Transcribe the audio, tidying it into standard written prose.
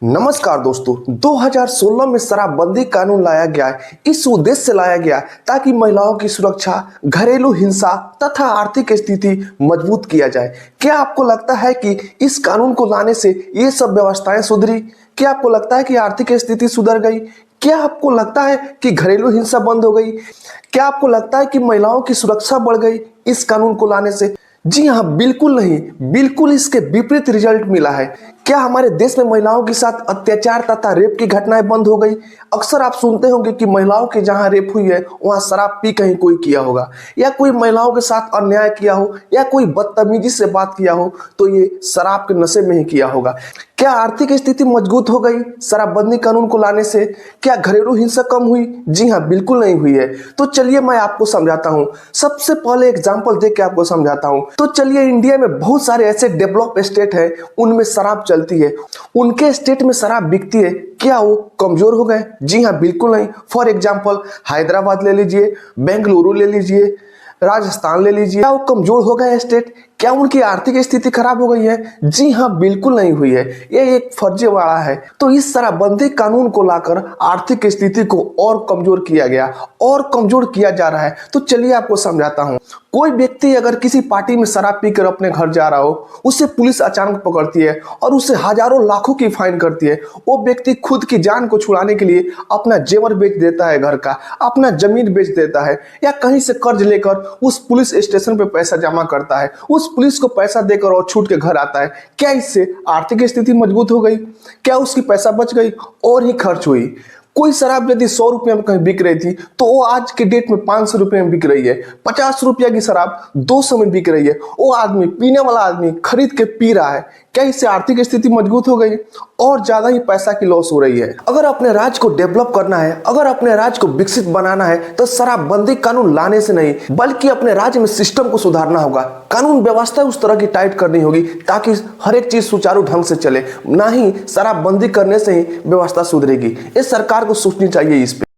नमस्कार दोस्तों, 2016 में शराबबंदी कानून लाया गया है। इस उद्देश्य से लाया गया ताकि महिलाओं की सुरक्षा, घरेलू हिंसा तथा आर्थिक स्थिति मजबूत किया जाए। क्या आपको लगता है कि इस कानून को लाने से ये सब व्यवस्थाएं सुधरी? क्या आपको लगता है कि आर्थिक स्थिति सुधर गई? क्या आपको लगता है कि घरेलू हिंसा बंद हो गई? क्या आपको लगता है कि महिलाओं की सुरक्षा बढ़ गई इस कानून को लाने से? जी हाँ, बिल्कुल नहीं, बिल्कुल इसके विपरीत रिजल्ट मिला है। क्या हमारे देश में महिलाओं के साथ अत्याचार तथा रेप की घटनाएं बंद हो गई? अक्सर आप सुनते होंगे कि महिलाओं के जहां रेप हुई है वहां शराब पी कहीं कोई किया होगा, या कोई महिलाओं के साथ अन्याय किया हो, या कोई बदतमीजी से बात किया हो तो ये शराब के नशे में ही किया होगा। क्या आर्थिक स्थिति मजबूत हो गई शराबबंदी कानून को लाने से? क्या घरेलू हिंसा कम हुई? जी हाँ, बिल्कुल नहीं हुई है। तो चलिए मैं आपको समझाता हूँ। सबसे पहले एग्जांपल दे के आपको समझाता हूँ। तो चलिए, इंडिया में बहुत सारे ऐसे डेवलप स्टेट है, उनमें शराब चलती है, उनके स्टेट में शराब बिकती है। क्या वो कमजोर हो गए? जी हाँ, बिल्कुल नहीं। फॉर एग्जाम्पल हैदराबाद ले लीजिए, बेंगलुरु ले लीजिए, राजस्थान ले लीजिए। क्या वो कमजोर हो गए स्टेट? क्या उनकी आर्थिक स्थिति खराब हो गई है? जी हाँ, बिल्कुल नहीं हुई है। ये एक फर्जीवाड़ा है। तो इस शराबबंदी कानून को लाकर आर्थिक स्थिति को और कमजोर किया गया, और कमजोर किया जा रहा है। तो चलिए आपको समझाता हूँ। कोई व्यक्ति अगर किसी पार्टी में शराब पीकर अपने घर जा रहा हो, उसे पुलिस अचानक पकड़ती है और उसे हजारों लाखों की फाइन करती है। वो व्यक्ति खुद की जान को छुड़ाने के लिए अपना जेवर बेच देता है, घर का अपना जमीन बेच देता है, या कहीं से कर्ज लेकर उस पुलिस स्टेशन पे पैसा जमा करता है, उस पुलिस को पैसा देकर और छूट के घर आता है। क्या इससे आर्थिक स्थिति मजबूत हो गई? क्या उसकी पैसा बच गई और ही खर्च हुई? कोई शराब यदि 100 रुपये में कहीं बिक रही थी तो वो आज के डेट में 500 रुपये में बिक रही है। 50 रुपया की शराब 200 में बिक रही है। वो आदमी, पीने वाला आदमी, खरीद के पी रहा है। क्या इससे आर्थिक स्थिति मजबूत हो गई? और ज्यादा ही पैसा की लॉस हो रही है। अगर अपने राज्य को डेवलप करना है, अगर अपने राज्य को विकसित बनाना है, तो शराबबंदी कानून लाने से नहीं, बल्कि अपने राज्य में सिस्टम को सुधारना होगा। कानून व्यवस्था उस तरह की टाइट करनी होगी ताकि हर एक चीज सुचारू ढंग से चले, ना ही शराबबंदी करने से ही व्यवस्था सुधरेगी। इस सरकार को सोचनी चाहिए इस पे।